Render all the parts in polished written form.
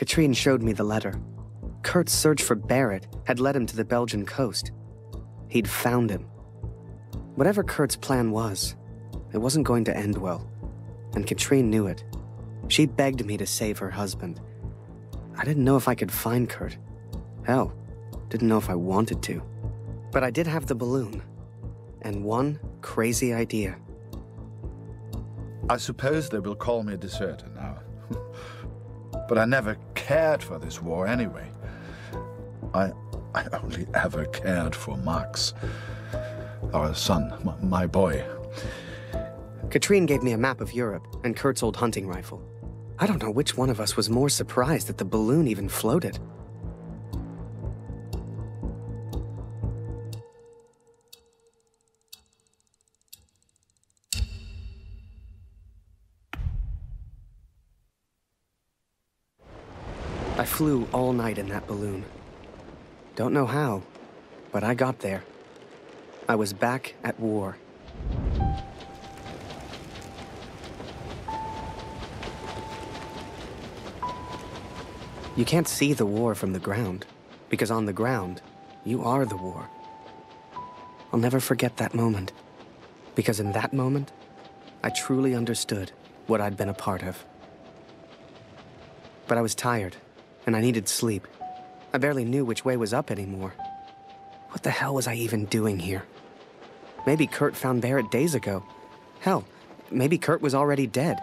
Katrine showed me the letter. Kurt's search for Barrett had led him to the Belgian coast. He'd found him. Whatever Kurt's plan was, it wasn't going to end well, and Katrine knew it. She begged me to save her husband. I didn't know if I could find Kurt. Hell, didn't know if I wanted to. But I did have the balloon, and one crazy idea. I suppose they will call me a deserter now. But I never cared for this war anyway. I only ever cared for Max, our son, my boy. Katrine gave me a map of Europe and Kurt's old hunting rifle. I don't know which one of us was more surprised that the balloon even floated. I flew all night in that balloon. Don't know how, but I got there. I was back at war. You can't see the war from the ground, because on the ground, you are the war. I'll never forget that moment, because in that moment, I truly understood what I'd been a part of. But I was tired, and I needed sleep. I barely knew which way was up anymore. What the hell was I even doing here? Maybe Kurt found Barrett days ago. Hell, maybe Kurt was already dead.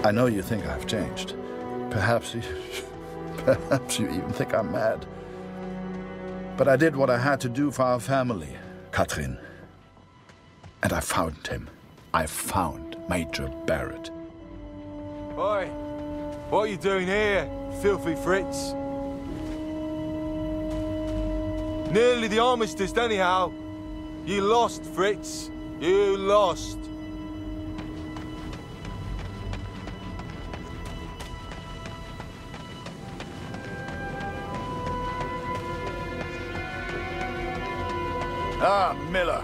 I know you think I've changed. Perhaps you even think I'm mad. But I did what I had to do for our family, Katrin. And I found him. I found Major Barrett. Oi! What are you doing here, filthy Fritz? Nearly the armistice, anyhow. You lost, Fritz. You lost. Ah, Miller.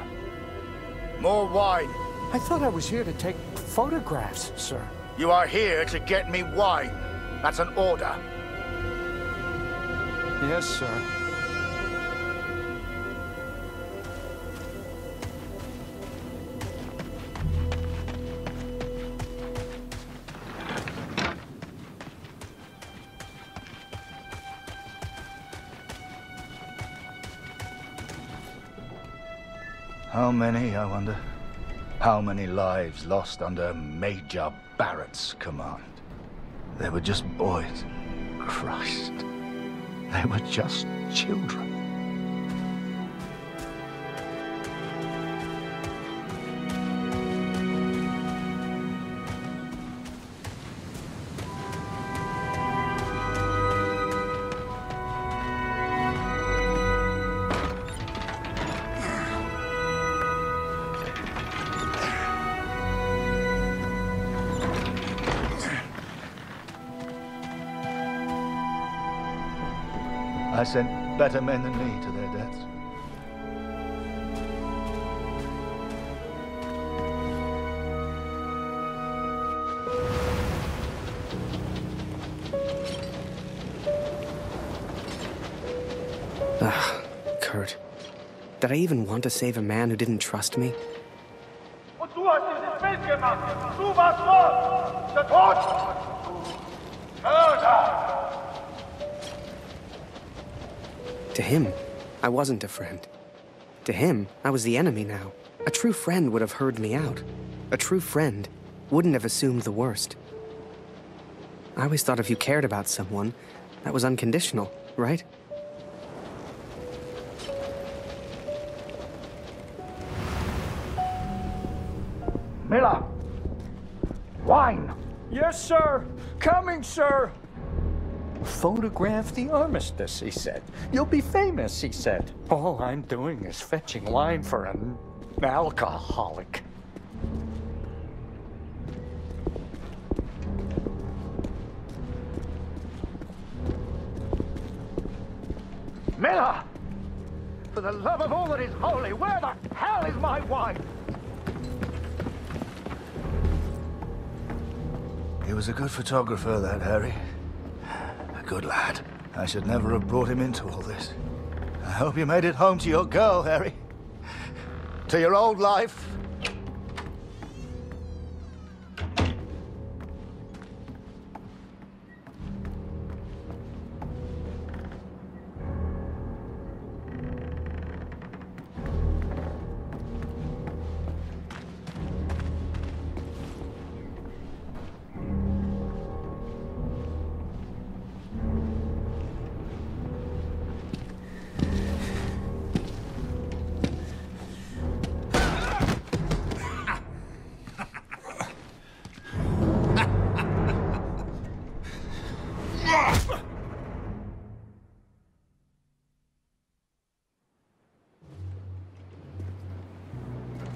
More wine. I thought I was here to take photographs, sir. You are here to get me wine. That's an order. Yes, sir. How many, I wonder? How many lives lost under Major Barrett's command? They were just boys. Christ. They were just children. I sent better men than me to their deaths. Ugh, Kurt. Did I even want to save a man who didn't trust me? Und du hast dieses Bild gemacht. Du warst Mord. Der Tod. Mörder. To him, I wasn't a friend. To him, I was the enemy now. A true friend would have heard me out. A true friend wouldn't have assumed the worst. I always thought if you cared about someone, that was unconditional, right? Miller! Wine! Yes, sir. Coming, sir. Photograph the armistice, he said. You'll be famous, he said. All I'm doing is fetching wine for an alcoholic. Miller! For the love of all that is holy, where the hell is my wife? He was a good photographer, that Harry. A good lad. I should never have brought him into all this. I hope you made it home to your girl, Harry. To your old life.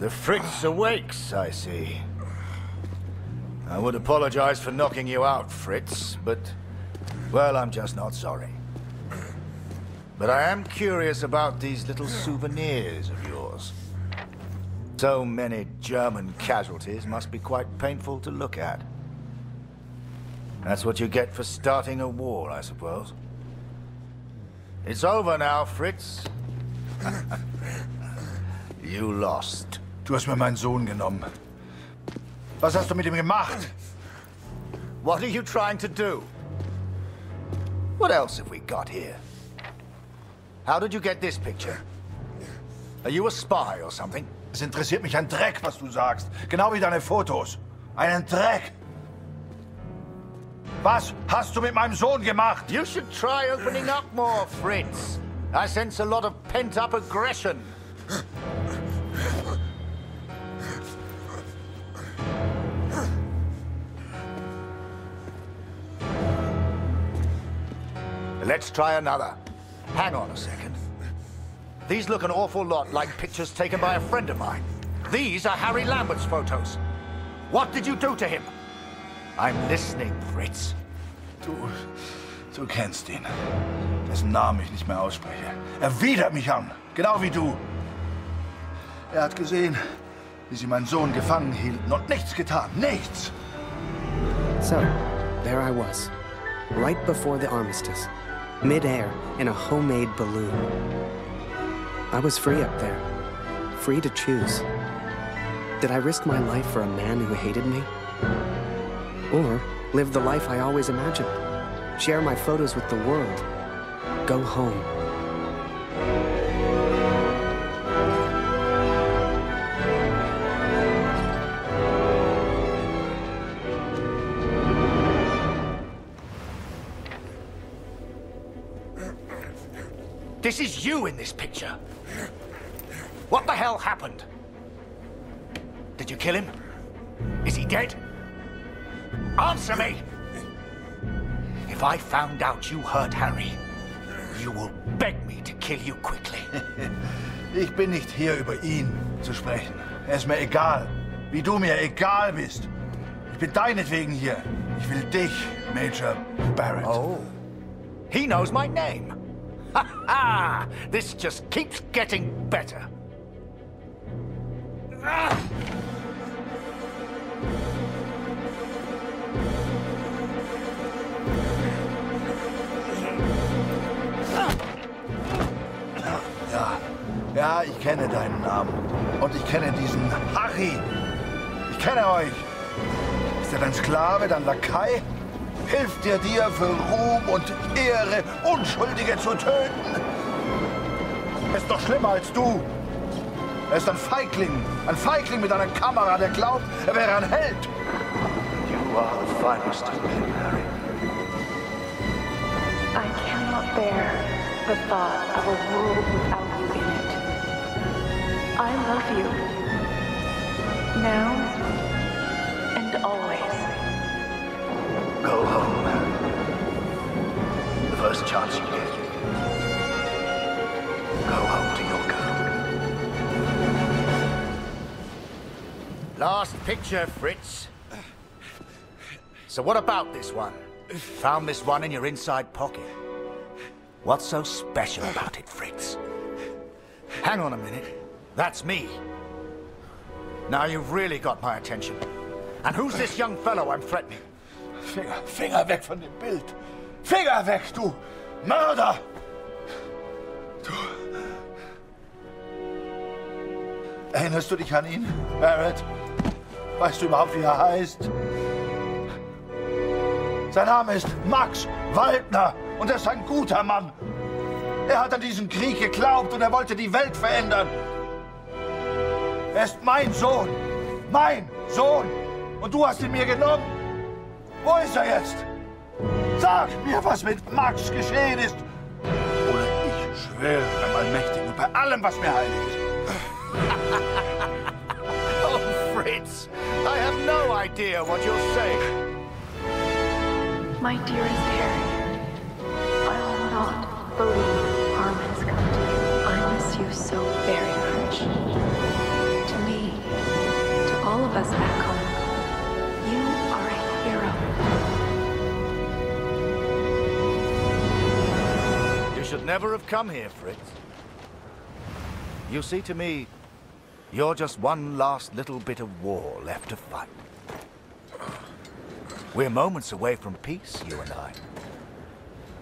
The Fritz awakes, I see. I would apologize for knocking you out, Fritz, but... well, I'm just not sorry. But I am curious about these little souvenirs of yours. So many German casualties must be quite painful to look at. That's what you get for starting a war, I suppose. It's over now, Fritz. You lost. Du hast mir meinen Sohn genommen. Was hast du mit ihm gemacht? What are you trying to do? What else have we got here? How did you get this picture? Are you a spy or something? Es interessiert mich ein Dreck, was du sagst. Genau wie deine Fotos. Einen Dreck. Was hast du mit meinem Sohn gemacht? You should try opening up more, Fritz. I sense a lot of pent-up aggression. Let's try another. Hang on a second. These look an awful lot like pictures taken by a friend of mine. These are Harry Lambert's photos. What did you do to him? I'm listening, Fritz. Du kennst ihn. Dessen Namen ich nicht mehr ausspreche. Er widert mich an. Genau wie du. Er hat gesehen, wie sie meinen Sohn gefangen hielten und nichts getan. Nichts. So, there I was. Right before the armistice. Mid-air in a homemade balloon. I was free up there. Free to choose. Did I risk my life for a man who hated me? Or live the life I always imagined? Share my photos with the world? Go home. This is you in this picture. What the hell happened? Did you kill him? Is he dead? Answer me! If I found out you hurt Harry, you will beg me to kill you quickly. Ich bin nicht hier, über ihn zu sprechen. Er ist mir egal. Wie du mir egal bist. Ich bin deinetwegen hier. Ich will dich, Major Barrett. Oh. He knows my name. Ha ha! This just keeps getting better. Ah! Ja, ich kenne deinen Namen. Und ich kenne diesen Harry. Ich kenne euch. Ist er dein Sklave, dein Lakai? Hilft er dir für Ruhm und Ehre, Unschuldige zu töten? Er ist doch schlimmer als du. Er ist ein Feigling mit einer Kamera, der glaubt, er wäre ein Held. You are the finest of men, Harry. I cannot bear the thought of a world without you in it. I love you. Now and always. Go home, Harry. The first chance you get. Go home to your girl. Last picture, Fritz. So what about this one? Found this one in your inside pocket. What's so special about it, Fritz? Hang on a minute. That's me. Now you've really got my attention. And who's this young fellow I'm threatening? Finger weg von dem Bild! Finger weg, du Mörder! Du... Erinnerst du dich an ihn, Barrett? Weißt du überhaupt, wie er heißt? Sein Name ist Max Waldner und er ist ein guter Mann. Er hat an diesen Krieg geglaubt und er wollte die Welt verändern. Er ist mein Sohn. Mein Sohn. Und du hast ihn mir genommen. Wo ist er jetzt? Sag mir, was mit Max geschehen ist. Oder ich schwöre beim Allmächtigen und bei allem, was mir heilig ist. Oh, Fritz, I have no idea what you're saying. My dearest Harry, I will not believe harm has come to you. I miss you so very much. To me, to all of us back home, you are a hero. You should never have come here, Fritz. You see, to me, you're just one last little bit of war left to fight. We're moments away from peace, you and I.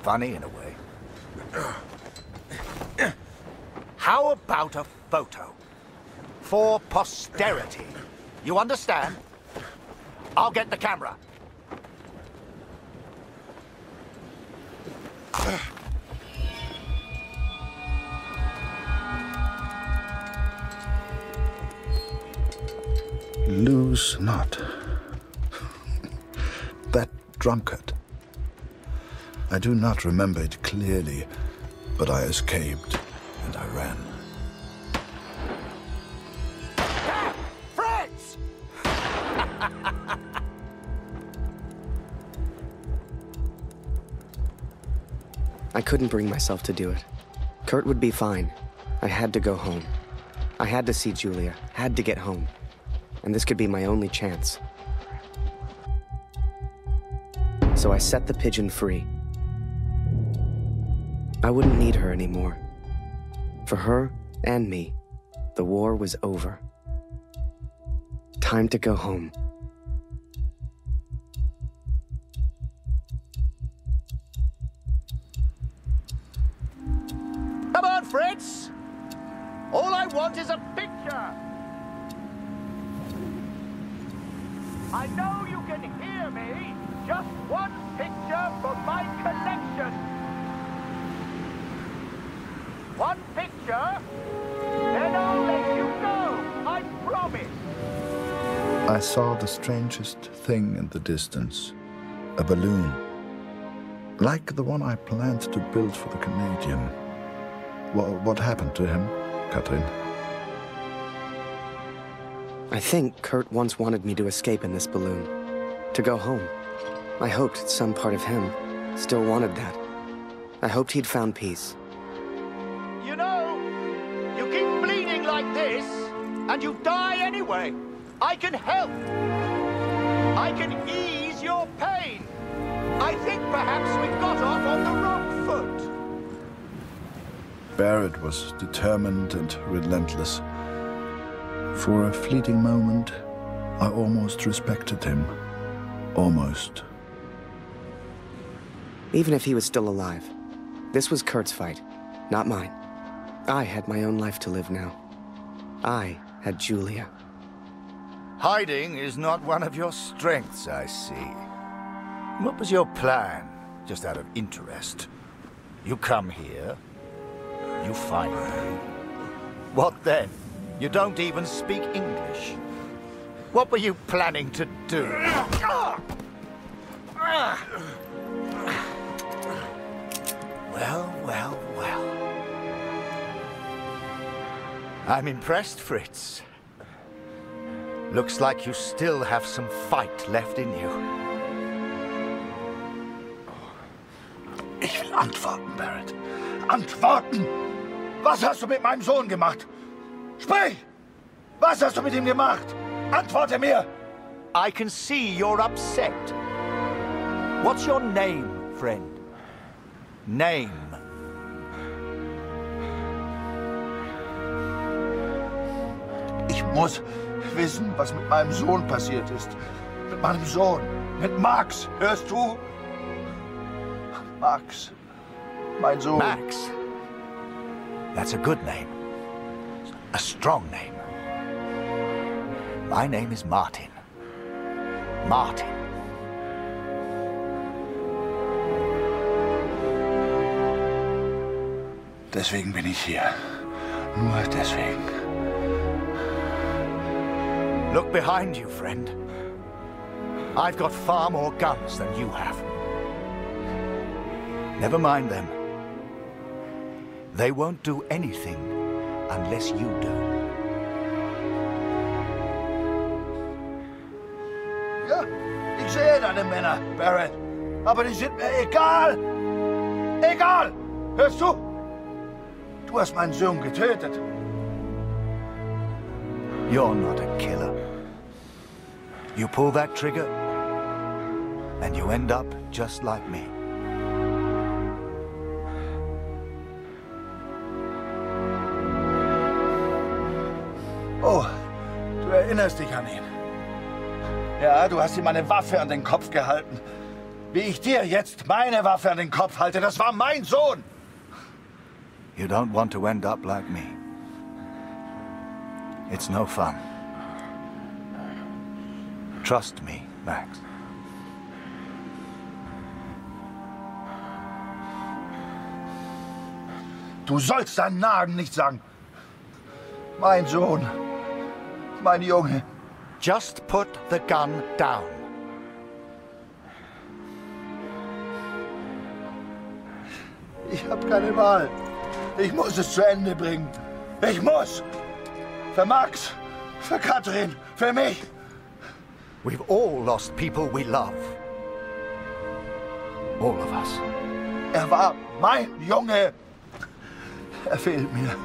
Funny in a way. How about a photo? For posterity. You understand? I'll get the camera. Lose not. That drunkard. I do not remember it clearly, but I escaped and I ran. Fritz! I couldn't bring myself to do it. Kurt would be fine. I had to go home. I had to see Julia, had to get home. And this could be my only chance. So I set the pigeon free. I wouldn't need her anymore. For her and me, the war was over. Time to go home. Come on, Fritz! All I want is a picture! I know you can hear me! Just one picture for my collection! One picture, then I'll let you go! I promise! I saw the strangest thing in the distance. A balloon. Like the one I planned to build for the Canadian. What happened to him, Katrin? I think Kurt once wanted me to escape in this balloon. To go home. I hoped some part of him still wanted that. I hoped he'd found peace. You know, you keep bleeding like this, and you die anyway. I can help. I can ease your pain. I think perhaps we got off on the wrong foot. Barrett was determined and relentless. For a fleeting moment, I almost respected him. Almost. Even if he was still alive, this was Kurt's fight, not mine. I had my own life to live now. I had Julia. Hiding is not one of your strengths, I see. What was your plan, just out of interest? You come here, you find me. What then? You don't even speak English. What were you planning to do? Well, well, well. I'm impressed, Fritz. Looks like you still have some fight left in you. Ich will antworten, Barrett. Antworten! Was hast du mit meinem Sohn gemacht? Sprich! Was hast du mit ihm gemacht? Antworte mir! I can see you're upset. What's your name, friend? Name. muss wissen, was mit meinem Sohn passiert ist. Mit meinem Sohn. Mit Max. Hörst du? Max. Mein Sohn. Max. That's a good name. A strong name. My name is Martin. Martin. Deswegen bin ich hier. Nur deswegen. Look behind you, friend. I've got far more guns than you have. Never mind them. They won't do anything unless you do. Ja, ich sehe deine Männer, Barrett. Aber die sind mir egal. Egal! Hörst du? Du hast meinen Sohn getötet. You're not a killer. You pull that trigger, and you end up just like me. Oh, du erinnerst dich an ihn. Ja, du hast ihm eine Waffe an den Kopf gehalten. Wie ich dir jetzt meine Waffe an den Kopf halte, das war mein Sohn. You don't want to end up like me. It's no fun. Trust me, Max. Du sollst deinen Namen nicht sagen. Mein Sohn. Mein Junge. Just put the gun down. Ich habe keine Wahl. Ich muss es zu Ende bringen. Ich muss. Für Max, für Katrin, für mich. We've all lost people we love. All of us. Er war mein Junge. Er fehlt mir.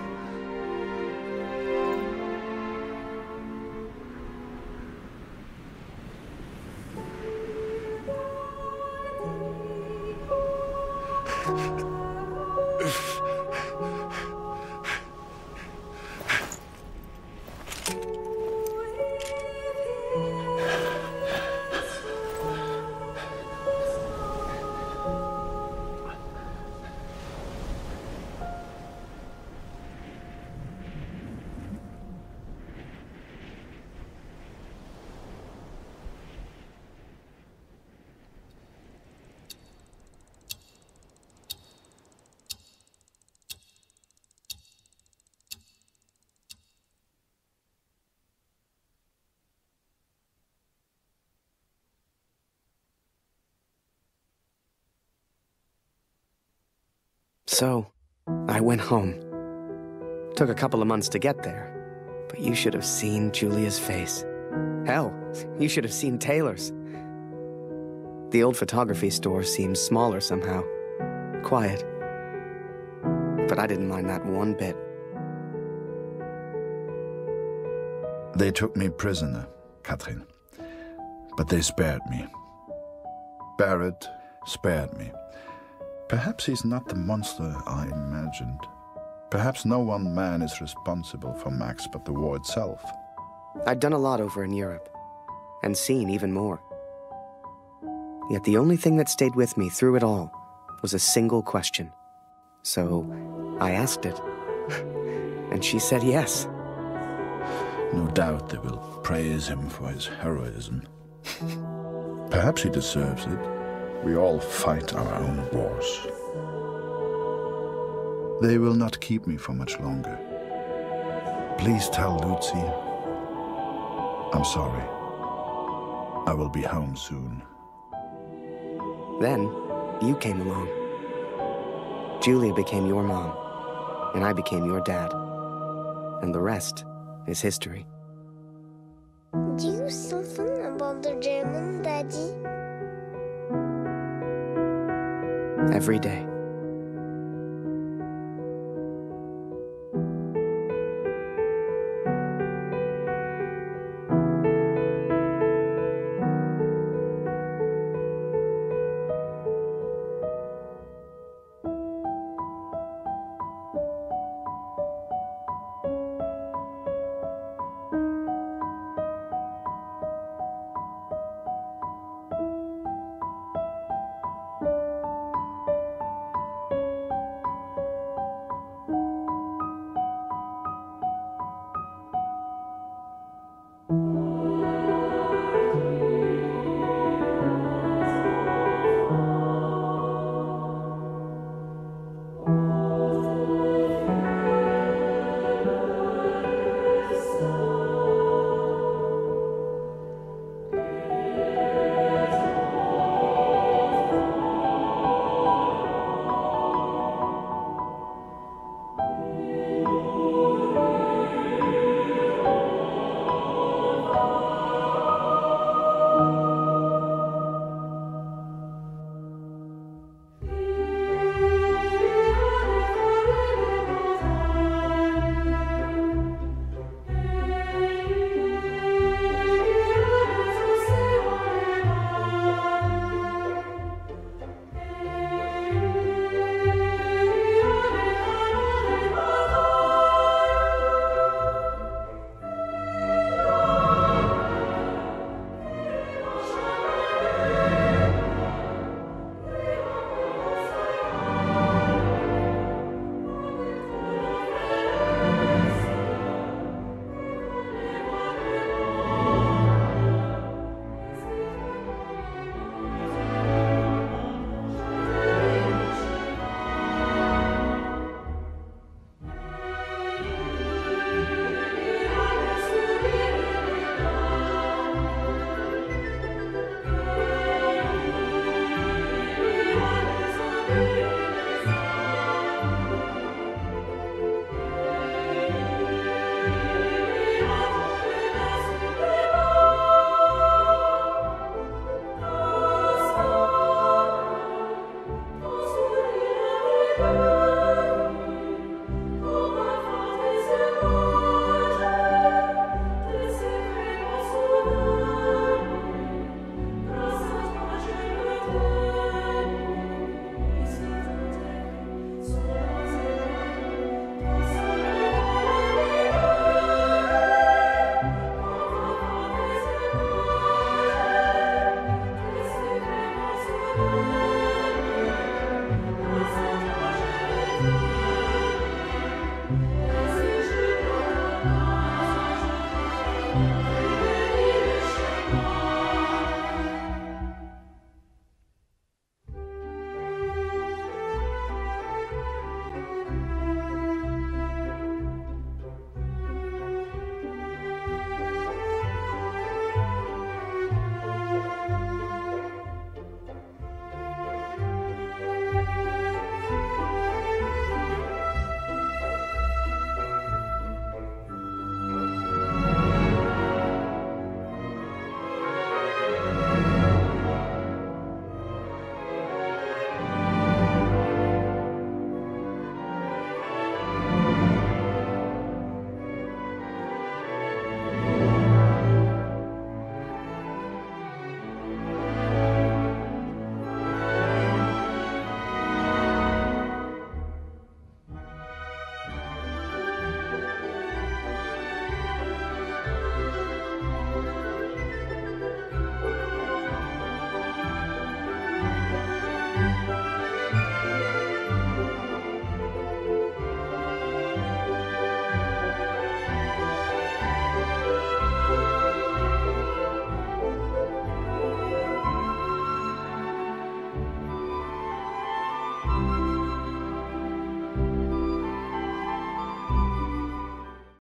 So, I went home. Took a couple of months to get there, but you should have seen Julia's face. Hell, you should have seen Taylor's. The old photography store seemed smaller somehow. Quiet. But I didn't mind that one bit. They took me prisoner, Katrin. But they spared me. Barrett spared me. Perhaps he's not the monster I imagined. Perhaps no one man is responsible for Max but the war itself. I'd done a lot over in Europe, and seen even more. Yet the only thing that stayed with me through it all was a single question. So I asked it, and she said yes. No doubt they will praise him for his heroism. Perhaps he deserves it. We all fight our own wars. They will not keep me for much longer. Please tell Lucy I'm sorry. I will be home soon. Then, you came along. Julia became your mom, and I became your dad. And the rest is history. Do you something about the German, Daddy? Every day.